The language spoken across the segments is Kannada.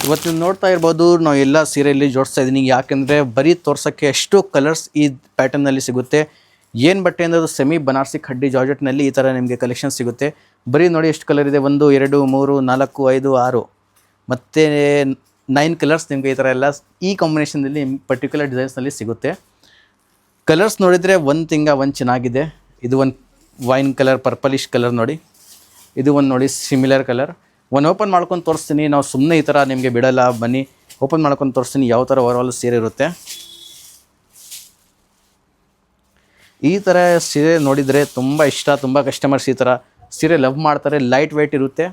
ಇವತ್ತು ನೀವು ನೋಡ್ತಾ ಇರ್ಬೋದು, ನಾವು ಎಲ್ಲ ಸೀರೆಯಲ್ಲಿ ಜೋಡಿಸ್ತಾ ಇದ್ದೀನಿ. ಯಾಕೆಂದರೆ ಬರೀ ತೋರ್ಸೋಕ್ಕೆ ಎಷ್ಟು ಕಲರ್ಸ್ ಈ ಪ್ಯಾಟರ್ನಲ್ಲಿ ಸಿಗುತ್ತೆ. ಏನು ಬಟ್ಟೆ ಅಂದರೆ ಅದು ಸೆಮಿ ಬನಾರಸಿ ಖಡ್ಡಿ ಜಾರ್ಜೆಟ್ನಲ್ಲಿ ಈ ಥರ ನಿಮಗೆ ಕಲೆಕ್ಷನ್ ಸಿಗುತ್ತೆ. ಬರೀ ನೋಡಿ ಎಷ್ಟು ಕಲರ್ ಇದೆ, 1 2 3 4 5 6 ಮತ್ತು 9 ಕಲರ್ಸ್ ನಿಮಗೆ ಈ ಥರ ಎಲ್ಲ ಈ ಕಾಂಬಿನೇಷನಲ್ಲಿ ಪರ್ಟಿಕ್ಯುಲರ್ ಡಿಸೈನ್ಸ್ನಲ್ಲಿ ಸಿಗುತ್ತೆ. ಕಲರ್ಸ್ ನೋಡಿದರೆ ಒಂದು ಚೆನ್ನಾಗಿದೆ. ಇದು ಒಂದು ವೈನ್ ಕಲರ್, ಪರ್ಪಲಿಶ್ ಕಲರ್ ನೋಡಿ. ಇದು ಒಂದು ನೋಡಿ ಸಿಮಿಲರ್ ಕಲರ್. ಒಂದು ಓಪನ್ ಮಾಡ್ಕೊಂಡು ತೋರಿಸ್ತೀನಿ. ನಾವು ಸುಮ್ಮನೆ ಈ ಥರ ನಿಮಗೆ ಬಿಡಲ್ಲ, ಬನ್ನಿ ಓಪನ್ ಮಾಡ್ಕೊಂಡು ತೋರಿಸ್ತೀನಿ ಯಾವ ಥರ ಓವರಾಲ್ ಸೀರೆ ಇರುತ್ತೆ. ಈ ಥರ ಸೀರೆ ನೋಡಿದರೆ ತುಂಬ ಇಷ್ಟ, ತುಂಬ ಕಸ್ಟಮರ್ಸ್ ಈ ಥರ ಸೀರೆ ಲವ್ ಮಾಡ್ತಾರೆ. ಲೈಟ್ ವೆಯ್ಟ್ ಇರುತ್ತೆ.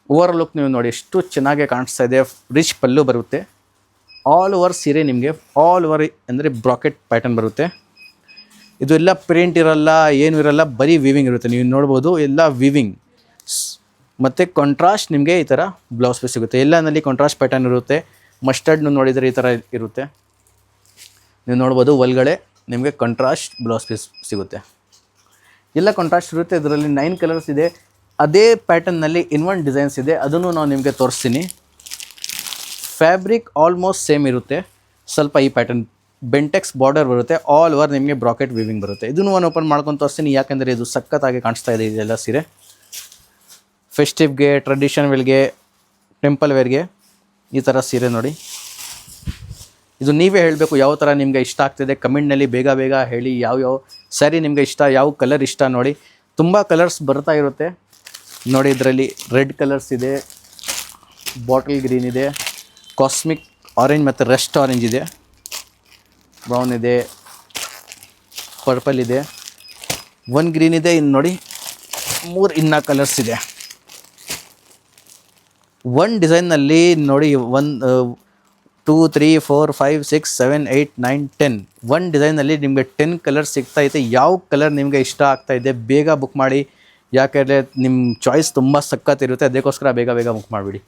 ಓವರ್ ಲುಕ್ ನೀವು ನೋಡಿ ಎಷ್ಟು ಚೆನ್ನಾಗಿ ಕಾಣಿಸ್ತಾ ಇದೆ. ರಿಚ್ ಪಲ್ಲು ಬರುತ್ತೆ. ಆಲ್ ಓವರ್ ಸೀರೆ ನಿಮಗೆ ಆಲ್ ಓವರ್ ಅಂದರೆ ಬ್ರಾಕೆಟ್ ಪ್ಯಾಟರ್ನ್ ಬರುತ್ತೆ. ಇದು ಎಲ್ಲ ಪ್ರಿಂಟ್ ಇರಲ್ಲ, ಏನೂ ಇರಲ್ಲ, ಬರೀ ವೀವಿಂಗ್ ಇರುತ್ತೆ. ನೀವು ನೋಡ್ಬೋದು ಎಲ್ಲ ವೀವಿಂಗ್ ಮತ್ತು ಕಾಂಟ್ರಾಸ್ಟ್ ನಿಮಗೆ ಈ ಥರ ಬ್ಲೌಸ್ ಪೀಸ್ ಸಿಗುತ್ತೆ. ಎಲ್ಲನಲ್ಲಿ ಕಾಂಟ್ರಾಸ್ಟ್ ಪ್ಯಾಟರ್ನ್ ಇರುತ್ತೆ. ಮಸ್ಟರ್ಡ್ನು ನೋಡಿದರೆ ಈ ಥರ ಇರುತ್ತೆ. ನೀವು ನೋಡ್ಬೋದು ಒಳಗಡೆ ನಿಮಗೆ ಕಾಂಟ್ರಾಸ್ಟ್ ಬ್ಲೌಸ್ ಪೀಸ್ ಸಿಗುತ್ತೆ. ಎಲ್ಲ ಕಾಂಟ್ರಾಸ್ಟ್ ಇರುತ್ತೆ. ಇದರಲ್ಲಿ 9 ಕಲರ್ಸ್ ಇದೆ. ಅದೇ ಪ್ಯಾಟರ್ನಲ್ಲಿ ಇನ್ನೊಂದು ಡಿಸೈನ್ಸ್ ಇದೆ, ಅದನ್ನು ನಾನು ನಿಮಗೆ ತೋರಿಸ್ತೀನಿ. ಫ್ಯಾಬ್ರಿಕ್ ಆಲ್ಮೋಸ್ಟ್ ಸೇಮ್ ಇರುತ್ತೆ. ಸ್ವಲ್ಪ ಈ ಪ್ಯಾಟರ್ನ್ ಬೆಂಟೆಕ್ಸ್ ಬಾರ್ಡರ್ ಬರುತ್ತೆ. ಆಲ್ ಓವರ್ ನಿಮಗೆ ಬ್ರಾಕೆಟ್ ವೀವಿಂಗ್ ಬರುತ್ತೆ. ಇದನ್ನು ನಾನು ಓಪನ್ ಮಾಡ್ಕೊಂಡು ತೋರಿಸ್ತೀನಿ, ಯಾಕೆಂದರೆ ಇದು ಸಖತ್ತಾಗಿ ಕಾಣಿಸ್ತಾ ಇದೆ ಇದೆಲ್ಲ ಸೀರೆ. ಫೆಸ್ಟಿವ್ಗೆ, ಟ್ರೆಡಿಷನ್ ವೇರ್ಗೆ, ಟೆಂಪಲ್ ವೇರ್ಗೆ ಈ ಥರ ಸೀರೆ ನೋಡಿ. ಇದು ನೀವೇ ಹೇಳಬೇಕು ಯಾವ ಥರ ನಿಮಗೆ ಇಷ್ಟ ಆಗ್ತಿದೆ. ಕಮೆಂಟ್ನಲ್ಲಿ ಬೇಗ ಹೇಳಿ ಯಾವ ಸ್ಯಾರಿ ನಿಮಗೆ ಇಷ್ಟ, ಯಾವ ಕಲರ್ ಇಷ್ಟ ನೋಡಿ. ತುಂಬ ಕಲರ್ಸ್ ಬರ್ತಾ ಇರುತ್ತೆ ನೋಡಿ. ಇದರಲ್ಲಿ ರೆಡ್ ಕಲರ್ಸ್ ಇದೆ, ಬಾಟಲ್ ಗ್ರೀನ್ ಇದೆ, ಕಾಸ್ಮಿಕ್ ಆರೆಂಜ್ ಮತ್ತು ರಸ್ಟ್ ಆರೆಂಜ್ ಇದೆ, ಬ್ರೌನ್ ಇದೆ, ಪರ್ಪಲ್ ಇದೆ, ಒಂದು ಗ್ರೀನ್ ಇದೆ. ಇನ್ನು ನೋಡಿ 3 ಕಲರ್ಸ್ ಇದೆ. ಒಂದು ಡಿಸೈನ್ನಲ್ಲಿ ನೋಡಿ 1 2 3 4 5 6 7 8 9 10 ಒಂದು ಡಿಸೈನಲ್ಲಿ ನಿಮಗೆ 10 ಕಲರ್ಸ್ ಸಿಗ್ತಾ ಇದೆ. ಯಾವ ಕಲರ್ ನಿಮಗೆ ಇಷ್ಟ ಆಗ್ತಾ ಇದೆ ಬೇಗ ಬುಕ್ ಮಾಡಿ. ಯಾಕೆಂದರೆ ನಿಮ್ಮ ಚಾಯ್ಸ್ ತುಂಬ ಸಖತ್ತಿರುತ್ತೆ. ಅದಕ್ಕೋಸ್ಕರ ಬೇಗ ಬುಕ್ ಮಾಡಿಬಿಡಿ.